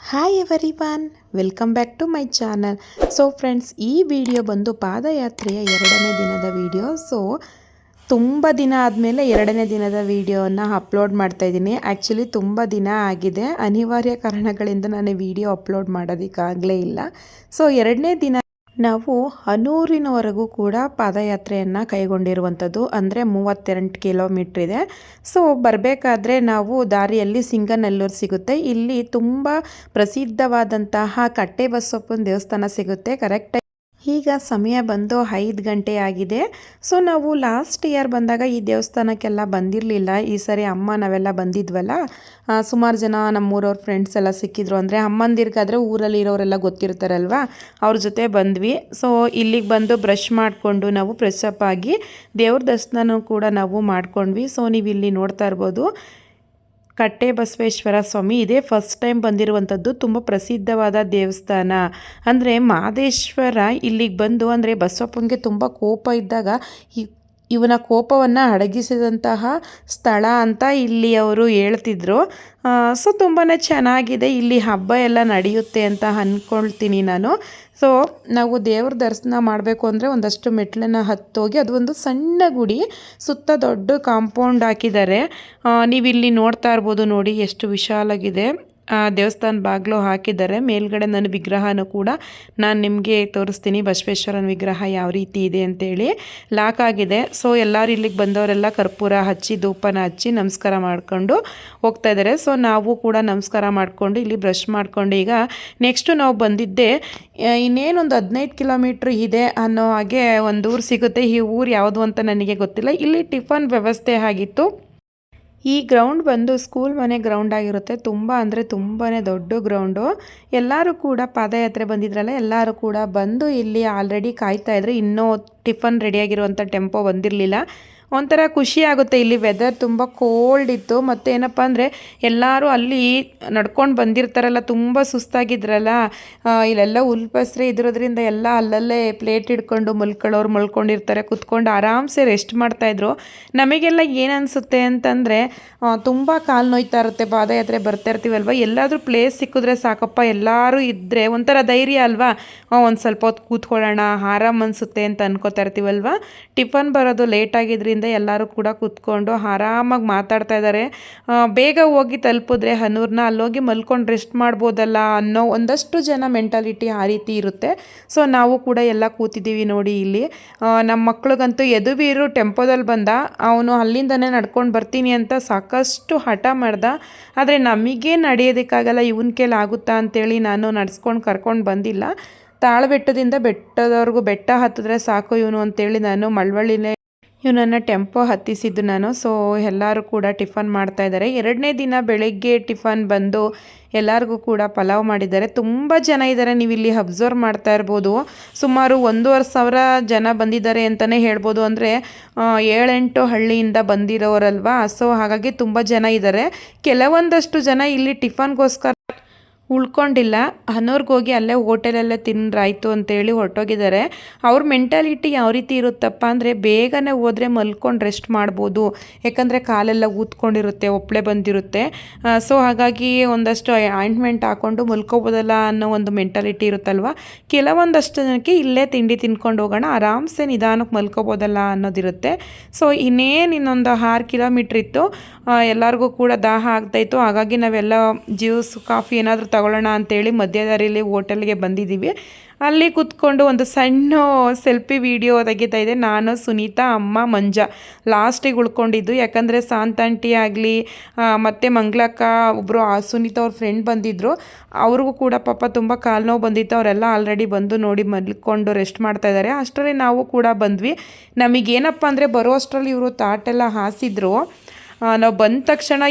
Hi everyone, welcome back to my channel. So friends, ಈ video ಬಂದು ಪಾದಯಾತ್ರೆಯ 2ನೇ ದಿನದ ವಿಡಿಯೋ. ಸೊ ತುಂಬ ದಿನ ಆದಮೇಲೆ 2ನೇ ದಿನದ ವಿಡಿಯೋನ ಅಪ್ಲೋಡ್ ಮಾಡ್ತಾಯಿದ್ದೀನಿ. ಆ್ಯಕ್ಚುಲಿ ತುಂಬ ದಿನ ಆಗಿದೆ, ಅನಿವಾರ್ಯ ಕಾರಣಗಳಿಂದ ನಾನು ವಿಡಿಯೋ ಅಪ್ಲೋಡ್ ಮಾಡೋದಕ್ಕಾಗಲೇ ಇಲ್ಲ. ಸೊ 2ನೇ ದಿನ ನಾವು ಹನೂರಿನವರೆಗೂ ಕೂಡ ಪಾದಯಾತ್ರೆಯನ್ನು ಕೈಗೊಂಡಿರುವಂಥದ್ದು. ಅಂದರೆ 32 ಕಿಲೋಮೀಟ್ರ್ ಇದೆ. ಸೊ ಬರಬೇಕಾದ್ರೆ ನಾವು ದಾರಿಯಲ್ಲಿ ಸಿಂಗನಲ್ಲೂರು ಸಿಗುತ್ತೆ. ಇಲ್ಲಿ ತುಂಬ ಪ್ರಸಿದ್ಧವಾದಂತಹ ಕಟ್ಟೆಬಸವಪ್ಪನ ದೇವಸ್ಥಾನ ಸಿಗುತ್ತೆ. ಕರೆಕ್ಟಾಗಿ ಈಗ ಸಮಯ ಬಂದು 5 ಗಂಟೆ ಆಗಿದೆ. ಸೊ ನಾವು ಲಾಸ್ಟ್ ಇಯರ್ ಬಂದಾಗ ಈ ದೇವಸ್ಥಾನಕ್ಕೆಲ್ಲ ಬಂದಿರಲಿಲ್ಲ. ಈ ಸರಿ ಅಮ್ಮ ನಾವೆಲ್ಲ ಬಂದಿದ್ವಲ್ಲ, ಸುಮಾರು ಜನ ನಮ್ಮೂರವ್ರ ಫ್ರೆಂಡ್ಸ್ ಎಲ್ಲ ಸಿಕ್ಕಿದ್ರು. ಅಂದರೆ ಅಮ್ಮಂದಿರ್ಗಾದರೆ ಊರಲ್ಲಿ ಇರೋರೆಲ್ಲ ಗೊತ್ತಿರ್ತಾರಲ್ವ, ಅವ್ರ ಜೊತೆ ಬಂದ್ವಿ. ಸೊ ಇಲ್ಲಿಗೆ ಬಂದು ಬ್ರಷ್ ಮಾಡಿಕೊಂಡು ನಾವು ಫ್ರೆಶ್ ಅಪ್ ಆಗಿ ದೇವ್ರ ದರ್ಶನ ಕೂಡ ನಾವು ಮಾಡ್ಕೊಂಡ್ವಿ. ಸೊ ನೀವು ಇಲ್ಲಿ ನೋಡ್ತಾ ಇರ್ಬೋದು, ಕಟ್ಟೆ ಬಸವೇಶ್ವರ ಸ್ವಾಮಿ. ಇದೇ ಫಸ್ಟ್ ಟೈಮ್ ಬಂದಿರುವಂಥದ್ದು. ತುಂಬ ಪ್ರಸಿದ್ಧವಾದ ದೇವಸ್ಥಾನ. ಅಂದರೆ ಮಹದೇಶ್ವರ ಇಲ್ಲಿಗೆ ಬಂದು, ಅಂದರೆ ಬಸವಪ್ಪನಿಗೆ ತುಂಬ ಕೋಪ ಇದ್ದಾಗ ಇವನ ಕೋಪವನ್ನು ಅಡಗಿಸಿದಂತಹ ಸ್ಥಳ ಅಂತ ಇಲ್ಲಿ ಅವರು ಹೇಳ್ತಿದ್ರು. ಸೊ ತುಂಬಾ ಚೆನ್ನಾಗಿದೆ. ಇಲ್ಲಿ ಹಬ್ಬ ಎಲ್ಲ ನಡೆಯುತ್ತೆ ಅಂತ ಅಂದ್ಕೊಳ್ತೀನಿ ನಾನು. ಸೊ ನಾವು ದೇವ್ರ ದರ್ಶನ ಮಾಡಬೇಕು ಅಂದರೆ ಒಂದಷ್ಟು ಮೆಟ್ಲನ್ನು ಹತ್ತೋಗಿ, ಅದು ಒಂದು ಸಣ್ಣ ಗುಡಿ, ಸುತ್ತ ದೊಡ್ಡ ಕಾಂಪೌಂಡ್ ಹಾಕಿದ್ದಾರೆ. ನೀವಿಲ್ಲಿ ನೋಡ್ತಾ ಇರ್ಬೋದು, ನೋಡಿ ಎಷ್ಟು ವಿಶಾಲಾಗಿದೆ. ದೇವಸ್ಥಾನ ಬಾಗಿಲು ಹಾಕಿದ್ದಾರೆ. ಮೇಲ್ಗಡೆ ನನ್ನ ವಿಗ್ರಹನೂ ಕೂಡ ನಾನು ನಿಮಗೆ ತೋರಿಸ್ತೀನಿ, ಬಸವೇಶ್ವರನ ವಿಗ್ರಹ ಯಾವ ರೀತಿ ಇದೆ ಅಂತೇಳಿ. ಲಾಕ್ ಆಗಿದೆ. ಸೊ ಎಲ್ಲರೂ ಇಲ್ಲಿಗೆ ಬಂದವರೆಲ್ಲ ಕರ್ಪೂರ ಹಚ್ಚಿ ಧೂಪನ ಹಚ್ಚಿ ನಮಸ್ಕಾರ ಮಾಡಿಕೊಂಡು ಹೋಗ್ತಾ ಇದ್ದಾರೆ. ಸೊ ನಾವು ಕೂಡ ನಮಸ್ಕಾರ ಮಾಡಿಕೊಂಡು ಇಲ್ಲಿ ಬ್ರಷ್ ಮಾಡಿಕೊಂಡು ಈಗ ನೆಕ್ಸ್ಟು ನಾವು ಬಂದಿದ್ದೆ ಇನ್ನೇನೊಂದು 15 ಕಿಲೋಮೀಟ್ರ್ ಇದೆ ಅನ್ನೋ ಹಾಗೆ ಒಂದು ಊರು ಸಿಗುತ್ತೆ. ಈ ಊರು ಯಾವುದು ಅಂತ ನನಗೆ ಗೊತ್ತಿಲ್ಲ. ಇಲ್ಲಿ ಟಿಫನ್ ವ್ಯವಸ್ಥೆ ಆಗಿತ್ತು. ಈ ಗ್ರೌಂಡ್ ಬಂದು ಸ್ಕೂಲ್ ಮನೆ ಗ್ರೌಂಡ್ ಆಗಿರುತ್ತೆ. ತುಂಬ ಅಂದರೆ ತುಂಬಾ ದೊಡ್ಡ ಗ್ರೌಂಡು. ಎಲ್ಲರೂ ಕೂಡ ಪಾದಯಾತ್ರೆ ಬಂದಿದ್ರಲ್ಲ, ಎಲ್ಲರೂ ಕೂಡ ಬಂದು ಇಲ್ಲಿ ಆಲ್ರೆಡಿ ಕಾಯ್ತಾ ಇದ್ರು. ಇನ್ನೂ ಟಿಫನ್ ರೆಡಿಯಾಗಿರುವಂಥ ಟೆಂಪೋ ಬಂದಿರಲಿಲ್ಲ. ಒಂಥರ ಖುಷಿ ಆಗುತ್ತೆ. ಇಲ್ಲಿ ವೆದರ್ ತುಂಬ ಕೋಲ್ಡ್ ಇತ್ತು. ಮತ್ತು ಏನಪ್ಪ ಅಂದರೆ ಎಲ್ಲರೂ ಅಲ್ಲಿ ನಡ್ಕೊಂಡು ಬಂದಿರ್ತಾರಲ್ಲ, ತುಂಬ ಸುಸ್ತಾಗಿದ್ರಲ್ಲ, ಇಲ್ಲೆಲ್ಲ ಉಲ್ಪಸ್ರೆ ಇದ್ರೋದ್ರಿಂದ ಎಲ್ಲ ಅಲ್ಲಲ್ಲೇ ಪ್ಲೇಟ್ ಹಿಡ್ಕೊಂಡು ಮಲ್ಕೊಳ್ಳೋರು ಮಲ್ಕೊಂಡಿರ್ತಾರೆ, ಕುತ್ಕೊಂಡು ಆರಾಮ್ಸೆ ರೆಸ್ಟ್ ಮಾಡ್ತಾಯಿದ್ರು. ನಮಗೆಲ್ಲ ಏನು ಅನಿಸುತ್ತೆ ಅಂತಂದರೆ, ತುಂಬ ಕಾಲು ನೋಯ್ತಾ ಇರುತ್ತೆ, ಪಾದಯಾತ್ರೆ ಬರ್ತಾ ಇರ್ತೀವಲ್ವ, ಎಲ್ಲಾದರೂ ಪ್ಲೇಸ್ ಸಿಕ್ಕಿದ್ರೆ ಸಾಕಪ್ಪ, ಎಲ್ಲರೂ ಇದ್ದರೆ ಒಂಥರ ಧೈರ್ಯ ಅಲ್ವಾ, ಒಂದು ಸ್ವಲ್ಪ ಹೊತ್ತು ಕೂತ್ಕೊಳ್ಳೋಣ, ಆರಾಮ್ ಅನಿಸುತ್ತೆ ಅಂತ ಅನ್ಕೋತಾ ಇರ್ತೀವಲ್ವ. ಟಿಫನ್ ಬರೋದು ಲೇಟಾಗಿದ್ರಿಂದ ಎಲ್ಲರೂ ಕೂಡ ಕೂತ್ಕೊಂಡು ಆರಾಮಾಗಿ ಮಾತಾಡ್ತಾ ಇದ್ದಾರೆ. ಬೇಗ ಹೋಗಿ ತಲುಪಿದ್ರೆ ಹನೂರನ್ನ, ಅಲ್ಲೋಗಿ ಮಲ್ಕೊಂಡು ರೆಸ್ಟ್ ಮಾಡ್ಬೋದಲ್ಲ ಅನ್ನೋ ಒಂದಷ್ಟು ಜನ ಮೆಂಟಾಲಿಟಿ ಆ ರೀತಿ ಇರುತ್ತೆ. ಸೊ ನಾವು ಕೂಡ ಎಲ್ಲ ಕೂತಿದ್ದೀವಿ ನೋಡಿ ಇಲ್ಲಿ. ನಮ್ಮ ಮಕ್ಳಿಗಂತೂ ಯದುವೀರು ಟೆಂಪೋದಲ್ಲಿ ಬಂದ, ಅವನು ಅಲ್ಲಿಂದನೇ ನಡ್ಕೊಂಡು ಬರ್ತೀನಿ ಅಂತ ಸಾಕಷ್ಟು ಹಠ ಮಾಡ್ದ. ಆದರೆ ನಮಗೆ ನಡೆಯೋದಕ್ಕಾಗಲ್ಲ, ಇವನ ಕೈಲಿ ಆಗುತ್ತಾ ಅಂತೇಳಿ ನಾನು ನಡೆಸ್ಕೊಂಡು ಕರ್ಕೊಂಡು ಬಂದಿಲ್ಲ. ತಾಳಬೆಟ್ಟದಿಂದ ಬೆಟ್ಟದವರೆಗೂ ಬೆಟ್ಟ ಹತ್ತಿದ್ರೆ ಸಾಕು ಇವನು ಅಂತೇಳಿ ನಾನು ಮಳವಳ್ಳಿನೇ ಇವನನ್ನು ಟೆಂಪೋ ಹತ್ತಿಸಿದ್ದು ನಾನು. ಸೊ ಎಲ್ಲರೂ ಕೂಡ ಟಿಫನ್ ಮಾಡ್ತಾ ಇದ್ದಾರೆ. 2ನೇ ದಿನ ಬೆಳಗ್ಗೆ ಟಿಫನ್ ಬಂದು ಎಲ್ಲರಿಗೂ ಕೂಡ ಪಲಾವ್ ಮಾಡಿದ್ದಾರೆ. ತುಂಬ ಜನ ಇದ್ದಾರೆ, ನೀವು ಇಲ್ಲಿ ಅಬ್ಸರ್ವ್ ಮಾಡ್ತಾ ಇರ್ಬೋದು. ಸುಮಾರು 1,500 ಜನ ಬಂದಿದ್ದಾರೆ ಅಂತಲೇ ಹೇಳ್ಬೋದು. ಅಂದರೆ 7-8 ಹಳ್ಳಿಯಿಂದ ಬಂದಿರೋರಲ್ವಾ. ಸೊ ಹಾಗಾಗಿ ತುಂಬ ಜನ ಇದ್ದಾರೆ. ಕೆಲವೊಂದಷ್ಟು ಜನ ಇಲ್ಲಿ ಟಿಫನ್ಗೋಸ್ಕರ ಉಳ್ಕೊಂಡಿಲ್ಲ, ಹನೂರ್ಗೆ ಹೋಗಿ ಅಲ್ಲೇ ಹೋಟೆಲಲ್ಲೇ ತಿಂದ್ರಾಯ್ತು ಅಂತೇಳಿ ಹೊರಟೋಗಿದ್ದಾರೆ. ಅವ್ರ ಮೆಂಟಾಲಿಟಿ ಯಾವ ರೀತಿ ಇರುತ್ತಪ್ಪ ಅಂದರೆ, ಬೇಗನೆ ಹೋದರೆ ಮಲ್ಕೊಂಡು ರೆಸ್ಟ್ ಮಾಡ್ಬೋದು, ಯಾಕಂದರೆ ಕಾಲೆಲ್ಲ ಊದ್ಕೊಂಡಿರುತ್ತೆ, ಒಪ್ಪಳೆ ಬಂದಿರುತ್ತೆ. ಸೊ ಹಾಗಾಗಿ ಒಂದಷ್ಟು ಆಯಿಂಟ್ಮೆಂಟ್ ಹಾಕ್ಕೊಂಡು ಮಲ್ಕೋಬೋದಲ್ಲ ಅನ್ನೋ ಒಂದು ಮೆಂಟಾಲಿಟಿ ಇರುತ್ತಲ್ವ. ಕೆಲವೊಂದಷ್ಟು ಜನಕ್ಕೆ ಇಲ್ಲೇ ತಿಂಡಿ ತಿನ್ಕೊಂಡು ಹೋಗೋಣ, ಆರಾಮ್ಸೆ ನಿಧಾನಕ್ಕೆ ಮಲ್ಕೋಬೋದಲ್ಲ ಅನ್ನೋದಿರುತ್ತೆ. ಸೊ ಇನ್ನೊಂದು 6 ಕಿಲೋಮೀಟ್ರ್ ಇತ್ತು. ಎಲ್ಲರಿಗೂ ಕೂಡ ದಾಹ ಆಗ್ತಾಯಿತ್ತು. ಹಾಗಾಗಿ ನಾವೆಲ್ಲ ಜ್ಯೂಸ್ ಕಾಫಿ ಏನಾದರೂ ತಗೊಳ್ಳೋಣ ಅಂತೇಳಿ ಮಧ್ಯದಾರಿಯಲ್ಲಿ ಹೋಟೆಲ್ಗೆ ಬಂದಿದ್ದೀವಿ. ಅಲ್ಲಿ ಕೂತ್ಕೊಂಡು ಒಂದು ಸಣ್ಣ ಸೆಲ್ಫಿ ವಿಡಿಯೋ ತೆಗಿತಾ ಇದೆ. ನಾನು, ಸುನೀತಾ, ಅಮ್ಮ, ಮಂಜ ಲಾಸ್ಟಿಗೆ ಉಳ್ಕೊಂಡಿದ್ದು. ಯಾಕಂದರೆ ಶಾಂತಾಂಟಿ ಆಗಲಿ ಮತ್ತು ಮಂಗಳಕ್ಕ, ಒಬ್ಬರು ಸುನೀತಾ ಅವ್ರ ಫ್ರೆಂಡ್ ಬಂದಿದ್ದರು. ಅವ್ರಿಗೂ ಕೂಡ ಪಾಪ ತುಂಬ ಕಾಲು ನೋವು ಬಂದಿತ್ತು. ಅವರೆಲ್ಲ ಆಲ್ರೆಡಿ ಬಂದು ನೋಡಿ ಮಲ್ಕೊಂಡು ರೆಸ್ಟ್ ಮಾಡ್ತಾ ಇದ್ದಾರೆ. ಅಷ್ಟರಲ್ಲಿ ನಾವು ಕೂಡ ಬಂದ್ವಿ. ನಮಗೇನಪ್ಪ ಅಂದರೆ, ಬರೋ ಅಷ್ಟರಲ್ಲಿ ಇವರು ತಾಟೆಲ್ಲ ಹಾಸಿದ್ರು. ನಾವು ಬಂದ ತಕ್ಷಣ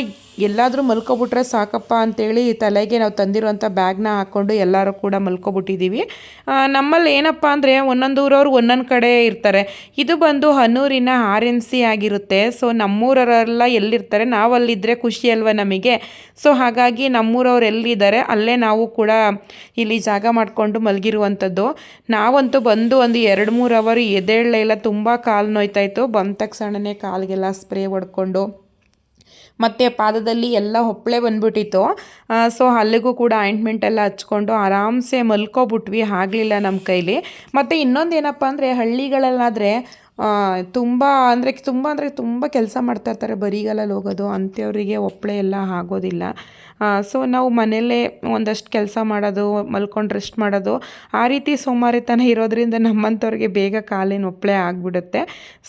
ಎಲ್ಲಾದರೂ ಮಲ್ಕೊಬಿಟ್ರೆ ಸಾಕಪ್ಪ ಅಂತೇಳಿ ತಲೆಗೆ ನಾವು ತಂದಿರುವಂಥ ಬ್ಯಾಗ್ನ ಹಾಕ್ಕೊಂಡು ಎಲ್ಲರೂ ಕೂಡ ಮಲ್ಕೊಬಿಟ್ಟಿದ್ದೀವಿ. ನಮ್ಮಲ್ಲಿ ಏನಪ್ಪ ಅಂದರೆ, ಒಂದೊಂದು ಊರವ್ರು ಒಂದೊಂದು ಕಡೆ ಇರ್ತಾರೆ. ಇದು ಬಂದು ಹನೂರಿನ RMC ಆಗಿರುತ್ತೆ. ಸೊ ನಮ್ಮೂರವರೆಲ್ಲ ಎಲ್ಲಿರ್ತಾರೆ, ನಾವು ಅಲ್ಲಿದ್ದರೆ ಖುಷಿ ಅಲ್ವ ನಮಗೆ. ಸೊ ಹಾಗಾಗಿ ನಮ್ಮೂರವ್ರು ಎಲ್ಲಿದ್ದಾರೆ ಅಲ್ಲೇ ನಾವು ಕೂಡ ಇಲ್ಲಿ ಜಾಗ ಮಾಡಿಕೊಂಡು ಮಲಗಿರುವಂಥದ್ದು. ನಾವಂತೂ ಬಂದು ಒಂದು 2-3 ಅವರ್ ಎದ್ದೇಳಲೇ ಇಲ್ಲ, ತುಂಬ ಕಾಲು ನೋಯ್ತಾಯಿತ್ತು. ಬಂದ ತಕ್ಷಣವೇ ಕಾಲಿಗೆಲ್ಲ ಸ್ಪ್ರೇ ಹೊಡ್ಕೊಂಡು ಮತ್ತು ಪಾದದಲ್ಲಿ ಎಲ್ಲ ಹೊಪ್ಪಳೆ ಬಂದ್ಬಿಟ್ಟಿತ್ತು. ಸೊ ಅಲ್ಲಿಗೂ ಕೂಡ ಆಯಿಂಟ್ಮೆಂಟ್ ಎಲ್ಲ ಹಚ್ಕೊಂಡು ಆರಾಮ್ಸೆ ಮಲ್ಕೊಬಿಟ್ವಿ, ಆಗಲಿಲ್ಲ ನಮ್ಮ ಕೈಲಿ. ಮತ್ತು ಇನ್ನೊಂದು ಏನಪ್ಪ ಅಂದರೆ ಹಳ್ಳಿಗಳಲ್ಲಾದರೆ ತುಂಬ ತುಂಬ ಕೆಲಸ ಮಾಡ್ತಾಯಿರ್ತಾರೆ, ಬರಿಗಾಲಲ್ಲಿ ಹೋಗೋದು ಅಂಥವರಿಗೆ ಹೊಪ್ಪಳೆ ಎಲ್ಲ ಆಗೋದಿಲ್ಲ. ಸೊ ನಾವು ಮನೆಯಲ್ಲೇ ಒಂದಷ್ಟು ಕೆಲಸ ಮಾಡೋದು, ಮಲ್ಕೊಂಡು ರೆಸ್ಟ್ ಮಾಡೋದು, ಆ ರೀತಿ ಸೋಮಾರಿತನ ಇರೋದ್ರಿಂದ ನಮ್ಮಂಥವ್ರಿಗೆ ಬೇಗ ಕಾಲಿನ ಹೊಪ್ಪಳೆ ಆಗಿಬಿಡುತ್ತೆ.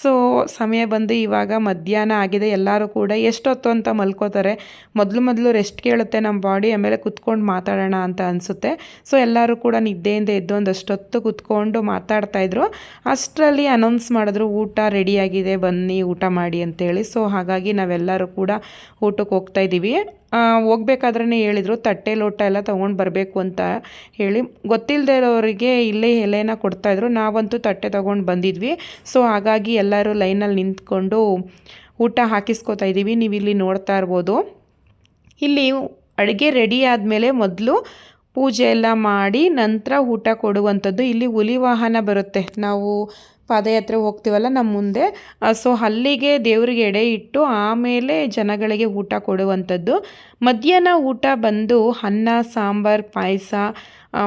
ಸೊ ಸಮಯ ಬಂದು ಇವಾಗ ಮಧ್ಯಾಹ್ನ ಆಗಿದೆ. ಎಲ್ಲರೂ ಕೂಡ ಎಷ್ಟೊತ್ತು ಅಂತ ಮಲ್ಕೋತಾರೆ. ಮೊದಲು ರೆಸ್ಟ್ ಕೇಳುತ್ತೆ ನಮ್ಮ ಬಾಡಿ, ಆಮೇಲೆ ಕುತ್ಕೊಂಡು ಮಾತಾಡೋಣ ಅಂತ ಅನಿಸುತ್ತೆ. ಸೊ ಎಲ್ಲರೂ ಕೂಡ ನಿದ್ದೆಯಿಂದ ಎದ್ದು ಒಂದಷ್ಟೊತ್ತು ಕುತ್ಕೊಂಡು ಮಾತಾಡ್ತಾಯಿದ್ರು. ಅಷ್ಟರಲ್ಲಿ ಅನೌನ್ಸ್ ಮಾಡಿದ್ರು, ಊಟ ರೆಡಿಯಾಗಿದೆ ಬನ್ನಿ ಊಟ ಮಾಡಿ ಅಂತೇಳಿ. ಸೊ ಹಾಗಾಗಿ ನಾವೆಲ್ಲರೂ ಕೂಡ ಊಟಕ್ಕೆ ಹೋಗ್ತಾಯಿದ್ದೀವಿ. ಹೋಗ್ಬೇಕಾದ್ರೇ ಹೇಳಿದರು ತಟ್ಟೆ ಲೋಟ ಎಲ್ಲ ತೊಗೊಂಡು ಬರಬೇಕು ಅಂತ ಹೇಳಿ. ಗೊತ್ತಿಲ್ಲದೆ ಇರೋರಿಗೆ ಇಲ್ಲೇ ಎಲೆನ ಕೊಡ್ತಾಯಿದ್ರು. ನಾವಂತೂ ತಟ್ಟೆ ತೊಗೊಂಡು ಬಂದಿದ್ವಿ. ಸೊ ಹಾಗಾಗಿ ಎಲ್ಲರೂ ಲೈನಲ್ಲಿ ನಿಂತ್ಕೊಂಡು ಊಟ ಹಾಕಿಸ್ಕೊತಾ ಇದ್ದೀವಿ. ನೀವು ಇಲ್ಲಿ ನೋಡ್ತಾ ಇರ್ಬೋದು. ಇಲ್ಲಿ ಅಡುಗೆ ರೆಡಿ ಆದಮೇಲೆ ಮೊದಲು ಪೂಜೆ ಎಲ್ಲ ಮಾಡಿ ನಂತರ ಊಟ ಕೊಡುವಂಥದ್ದು. ಇಲ್ಲಿ ಹುಲಿ ವಾಹನ ಬರುತ್ತೆ, ನಾವು ಪಾದಯಾತ್ರೆ ಹೋಗ್ತೀವಲ್ಲ ನಮ್ಮ ಮುಂದೆ. ಸೊ ಅಲ್ಲಿಗೆ ದೇವರಿಗೆ ಎಡೆ ಇಟ್ಟು ಆಮೇಲೆ ಜನಗಳಿಗೆ ಊಟ ಕೊಡುವಂಥದ್ದು. ಮಧ್ಯಾಹ್ನ ಊಟ ಬಂದು ಅನ್ನ, ಸಾಂಬಾರು, ಪಾಯಸ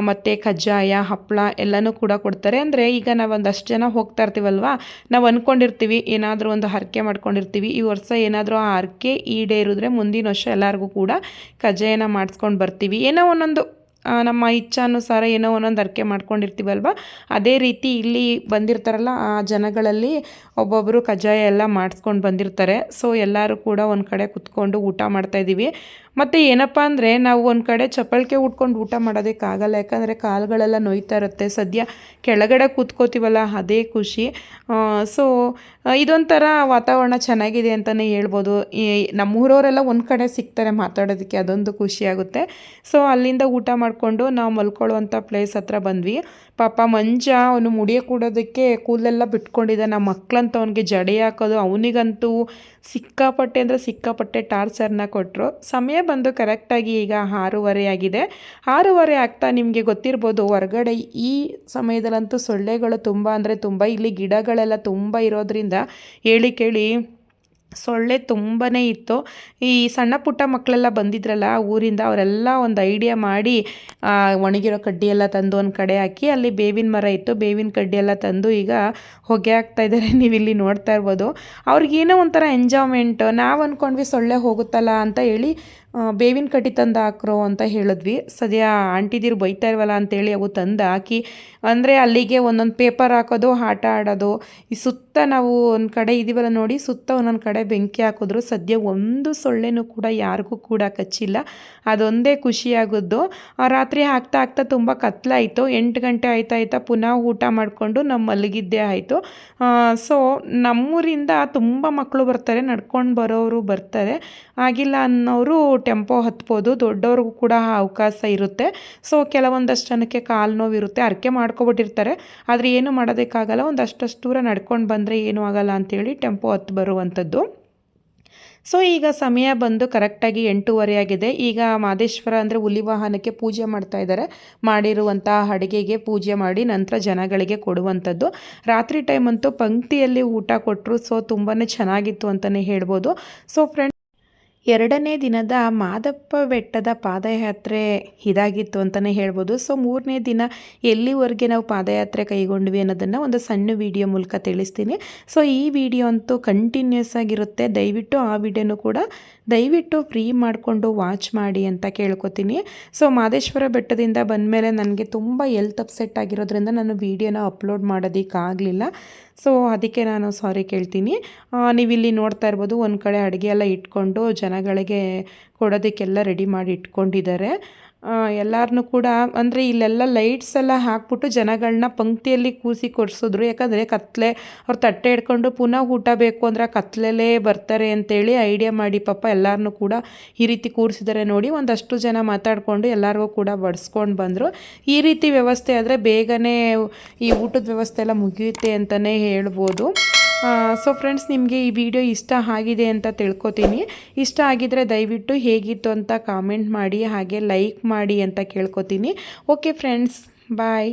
ಮತ್ತು ಕಜ್ಜಾಯ, ಹಪ್ಪಳ ಎಲ್ಲನೂ ಕೂಡ ಕೊಡ್ತಾರೆ. ಅಂದರೆ ಈಗ ನಾವು ಒಂದಷ್ಟು ಜನ ಹೋಗ್ತಾ ಇರ್ತೀವಲ್ವ, ನಾವು ಅಂದ್ಕೊಂಡಿರ್ತೀವಿ ಏನಾದರೂ ಒಂದು ಹರಕೆ ಮಾಡ್ಕೊಂಡಿರ್ತೀವಿ. ಈ ವರ್ಷ ಏನಾದರೂ ಆ ಹರಕೆ ಈಡೇರಿದ್ರೆ ಮುಂದಿನ ವರ್ಷ ಎಲ್ಲರಿಗೂ ಕೂಡ ಕಜ್ಜಾಯನ ಮಾಡಿಸ್ಕೊಂಡು ಬರ್ತೀವಿ. ಏನೋ ಒಂದೊಂದು ನಮ್ಮ ಇಚ್ಛಾನುಸಾರ ಏನೋ ಒಂದೊಂದು ಹರಕೆ ಮಾಡ್ಕೊಂಡಿರ್ತೀವಲ್ವ, ಅದೇ ರೀತಿ ಇಲ್ಲಿ ಬಂದಿರ್ತಾರಲ್ಲ ಆ ಜನಗಳಲ್ಲಿ ಒಬ್ಬೊಬ್ಬರು ಕಜ್ಜಾಯ ಎಲ್ಲ ಮಾಡಿಸ್ಕೊಂಡು ಬಂದಿರ್ತಾರೆ. ಸೊ ಎಲ್ಲರೂ ಕೂಡ ಒಂದು ಕಡೆ ಕುತ್ಕೊಂಡು ಊಟ ಮಾಡ್ತಾಯಿದ್ದೀವಿ. ಮತ್ತು ಏನಪ್ಪ ಅಂದರೆ ನಾವು ಒಂದು ಕಡೆ ಚಪ್ಪಳಿಕೆ ಉಟ್ಕೊಂಡು ಊಟ ಮಾಡೋದಕ್ಕಾಗಲ್ಲ, ಯಾಕಂದರೆ ಕಾಲುಗಳೆಲ್ಲ ನೋಯ್ತಾ ಇರುತ್ತೆ. ಸದ್ಯ ಕೆಳಗಡೆ ಕೂತ್ಕೋತೀವಲ್ಲ ಅದೇ ಖುಷಿ. ಸೊ ಇದೊಂಥರ ವಾತಾವರಣ ಚೆನ್ನಾಗಿದೆ ಅಂತಲೇ ಹೇಳ್ಬೋದು. ನಮ್ಮೂರವರೆಲ್ಲ ಒಂದು ಕಡೆ ಸಿಗ್ತಾರೆ ಮಾತಾಡೋದಕ್ಕೆ, ಅದೊಂದು ಖುಷಿಯಾಗುತ್ತೆ. ಸೊ ಅಲ್ಲಿಂದ ಊಟ ಮಾಡಿಕೊಂಡು ನಾವು ಮಲ್ಕೊಳ್ಳುವಂಥ ಪ್ಲೇಸ್ ಹತ್ರ ಬಂದ್ವಿ. ಪಾಪ ಮಂಜ ಅವನು ಮುಡಿಯ ಕೂಡೋದಕ್ಕೆ ಕೂದಲೆಲ್ಲ ಬಿಟ್ಕೊಂಡಿದ್ದ. ನಮ್ಮ ಮಕ್ಕಳಂತ ಅವನಿಗೆ ಜಡೆ ಹಾಕೋದು, ಅವನಿಗಂತೂ ಸಿಕ್ಕಾಪಟ್ಟೆ ಟಾರ್ಚರ್ನ ಕೊಟ್ಟರು. ಸಮಯ ಬಂದು ಕರೆಕ್ಟಾಗಿ ಈಗ 6:30 ಆಗಿದೆ. 6:30 ಆಗ್ತಾ ನಿಮಗೆ ಗೊತ್ತಿರ್ಬೋದು, ಹೊರಗಡೆ ಈ ಸಮಯದಲ್ಲಂತೂ ಸೊಳ್ಳೆಗಳು ತುಂಬ ಅಂದರೆ ತುಂಬ. ಇಲ್ಲಿ ಗಿಡಗಳೆಲ್ಲ ತುಂಬ ಇರೋದ್ರಿಂದ ಹೇಳಿ ಕೇಳಿ ಸೊಳ್ಳೆ ತುಂಬಾ ಇತ್ತು. ಈ ಸಣ್ಣ ಪುಟ್ಟ ಮಕ್ಕಳೆಲ್ಲ ಬಂದಿದ್ರಲ್ಲ ಊರಿಂದ, ಅವರೆಲ್ಲ ಒಂದು ಐಡಿಯಾ ಮಾಡಿ ಒಣಗಿರೋ ಕಡ್ಡಿ ಎಲ್ಲ ತಂದು ಒಂದು ಕಡೆ ಹಾಕಿ, ಅಲ್ಲಿ ಬೇವಿನ ಮರ ಇತ್ತು, ಬೇವಿನ ಕಡ್ಡಿ ಎಲ್ಲ ತಂದು ಈಗ ಹೊಗೆ ಹಾಕ್ತಾಯಿದ್ದಾರೆ. ನೀವು ಇಲ್ಲಿ ನೋಡ್ತಾ ಇರ್ಬೋದು. ಅವ್ರಿಗೇನೋ ಒಂಥರ ಎಂಜಾಯ್ಮೆಂಟ್. ನಾವು ಅಂದ್ಕೊಂಡ್ವಿ ಸೊಳ್ಳೆ ಹೋಗುತ್ತಲ್ಲ ಅಂತ ಹೇಳಿ ಬೇವಿನ ಕಡ್ಡಿ ತಂದು ಹಾಕ್ರೋ ಅಂತ ಹೇಳಿದ್ವಿ. ಸದ್ಯ ಆಂಟಿದಿರು ಬೈತಾ ಇಲ್ವಲ್ಲ ಅಂತೇಳಿ ಅವು ತಂದು ಹಾಕಿ, ಅಂದರೆ ಅಲ್ಲಿಗೆ ಒಂದೊಂದು ಪೇಪರ್ ಹಾಕೋದು, ಆಟ ಆಡೋದು. ಈ ಸುತ್ತ ನಾವು ಒಂದು ಕಡೆ ಇದೀವಲ್ಲ ನೋಡಿ, ಸುತ್ತ ಒಂದೊಂದು ಕಡೆ ಬೆಂಕಿ ಹಾಕಿದ್ರು. ಸದ್ಯ ಒಂದು ಸೊಳ್ಳೆನೂ ಕೂಡ ಯಾರಿಗೂ ಕೂಡ ಕಚ್ಚಿಲ್ಲ. ಅದೊಂದೇ ಖುಷಿಯಾಗೋದು. ರಾತ್ರಿ ಆಗ್ತಾ ತುಂಬ ಕತ್ಲಾಯಿತು. 8 ಗಂಟೆ ಆಯ್ತಾ ಪುನಃ ಊಟ ಮಾಡಿಕೊಂಡು ನಮ್ಮ ಮಲಗಿದ್ದೇ ಆಯಿತು. ಸೊ ನಮ್ಮೂರಿಂದ ತುಂಬ ಮಕ್ಕಳು ಬರ್ತಾರೆ, ನಡ್ಕೊಂಡು ಬರೋರು ಬರ್ತಾರೆ. ಆಗಿಲ್ಲ ಅನ್ನೋರು ಟೆಂಪೋ ಹತ್ಬೋದು, ದೊಡ್ಡವ್ರಿಗೂ ಕೂಡ ಅವಕಾಶ ಇರುತ್ತೆ. ಸೊ ಕೆಲವೊಂದಷ್ಟು ಜನಕ್ಕೆ ಕಾಲು ನೋವಿರುತ್ತೆ, ಹರಕೆ ಮಾಡ್ಕೊಬಿಟ್ಟಿರ್ತಾರೆ, ಆದರೆ ಏನು ಮಾಡೋದಕ್ಕಾಗಲ್ಲ. ಒಂದಷ್ಟು ದೂರ ನಡ್ಕೊಂಡು ಬಂದರೆ ಏನೂ ಆಗಲ್ಲ ಅಂಥೇಳಿ ಟೆಂಪೋ ಹತ್ತು ಬರುವಂಥದ್ದು. ಸೊ ಈಗ ಸಮಯ ಬಂದು ಕರೆಕ್ಟಾಗಿ 8:30 ಆಗಿದೆ. ಈಗ ಮಾದೇಶ್ವರ ಅಂದರೆ ಹುಲಿ ವಾಹನಕ್ಕೆ ಪೂಜೆ ಮಾಡ್ತಾ ಇದ್ದಾರೆ. ಮಾಡಿರುವಂಥ ಅಡುಗೆಗೆ ಪೂಜೆ ಮಾಡಿ ನಂತರ ಜನಗಳಿಗೆ ಕೊಡುವಂಥದ್ದು. ರಾತ್ರಿ ಟೈಮ್ ಅಂತೂ ಪಂಕ್ತಿಯಲ್ಲಿ ಊಟ ಕೊಟ್ಟರು. ಸೊ ತುಂಬಾ ಚೆನ್ನಾಗಿತ್ತು ಅಂತಲೇ ಹೇಳ್ಬೋದು. ಸೊ ಫ್ರೆಂಡ್ಸ್, 2ನೇ ದಿನದ ಮಾದಪ್ಪ ಬೆಟ್ಟದ ಪಾದಯಾತ್ರೆ ಇದಾಗಿತ್ತು ಅಂತಲೇ ಹೇಳ್ಬೋದು. ಸೊ 3ನೇ ದಿನ ಎಲ್ಲಿವರೆಗೆ ನಾವು ಪಾದಯಾತ್ರೆ ಕೈಗೊಂಡ್ವಿ ಅನ್ನೋದನ್ನು ಒಂದು ಸಣ್ಣ ವಿಡಿಯೋ ಮೂಲಕ ತಿಳಿಸ್ತೀನಿ. ಸೊ ಈ ವಿಡಿಯೋ ಅಂತೂ ಕಂಟಿನ್ಯೂಸ್ ಆಗಿರುತ್ತೆ. ದಯವಿಟ್ಟು ಆ ವಿಡಿಯೋನು ಕೂಡ ಫ್ರೀ ಮಾಡಿಕೊಂಡು ವಾಚ್ ಮಾಡಿ ಅಂತ ಕೇಳ್ಕೊತೀನಿ. ಸೊ ಮಾದೇಶ್ವರ ಬೆಟ್ಟದಿಂದ ಬಂದಮೇಲೆ ನನಗೆ ತುಂಬ ಹೆಲ್ತ್ ಅಪ್ಸೆಟ್ ಆಗಿರೋದ್ರಿಂದ ನಾನು ವಿಡಿಯೋನ ಅಪ್ಲೋಡ್ ಮಾಡೋದಕ್ಕಾಗಲಿಲ್ಲ. ಸೊ ಅದಕ್ಕೆ ನಾನು ಸಾರಿ ಕೇಳ್ತೀನಿ. ನೀವಿಲ್ಲಿ ನೋಡ್ತಾ ಇರ್ಬೋದು, ಒಂದು ಕಡೆ ಅಡುಗೆ ಎಲ್ಲ ಇಟ್ಕೊಂಡು ಜನಗಳಿಗೆ ಕೊಡೋದಕ್ಕೆಲ್ಲ ರೆಡಿ ಮಾಡಿ ಇಟ್ಕೊಂಡಿದ್ದಾರೆ. ಎಲ್ಲರನ್ನೂ ಕೂಡ ಅಂದರೆ ಇಲ್ಲೆಲ್ಲ ಲೈಟ್ಸ್ ಎಲ್ಲ ಹಾಕ್ಬಿಟ್ಟು ಜನಗಳನ್ನ ಪಂಕ್ತಿಯಲ್ಲಿ ಕೂರಿಸಿ ಕೊಡಿಸಿದ್ರು. ಯಾಕಂದರೆ ಕತ್ಲೆ, ಅವ್ರು ತಟ್ಟೆ ಹಿಡ್ಕೊಂಡು ಪುನಃ ಊಟ ಬೇಕು ಅಂದರೆ ಕತ್ಲಲ್ಲೇ ಬರ್ತಾರೆ ಅಂತೇಳಿ ಐಡಿಯಾ ಮಾಡಿ ಪಾಪ ಎಲ್ಲರನ್ನೂ ಕೂಡ ಈ ರೀತಿ ಕೂರಿಸಿದ್ದಾರೆ. ನೋಡಿ, ಒಂದಷ್ಟು ಜನ ಮಾತಾಡಿಕೊಂಡು ಎಲ್ಲರಿಗೂ ಕೂಡ ಬಡಿಸ್ಕೊಂಡು ಬಂದರು. ಈ ರೀತಿ ವ್ಯವಸ್ಥೆ ಆದರೆ ಬೇಗನೆ ಈ ಊಟದ ವ್ಯವಸ್ಥೆ ಎಲ್ಲ ಮುಗಿಯುತ್ತೆ ಅಂತಲೇ ಹೇಳ್ಬೋದು. ಸೊ ಫ್ರೆಂಡ್ಸ್, ನಿಮಗೆ ಈ ವಿಡಿಯೋ ಇಷ್ಟ ಆಗಿದೆ ಅಂತ ತಿಳ್ಕೊತೀನಿ. ಇಷ್ಟ ಆಗಿದರೆ ದಯವಿಟ್ಟು ಹೇಗಿತ್ತು ಅಂತ ಕಾಮೆಂಟ್ ಮಾಡಿ, ಹಾಗೆ ಲೈಕ್ ಮಾಡಿ ಅಂತ ಕೇಳ್ಕೊತೀನಿ. ಓಕೆ ಫ್ರೆಂಡ್ಸ್, ಬಾಯ್.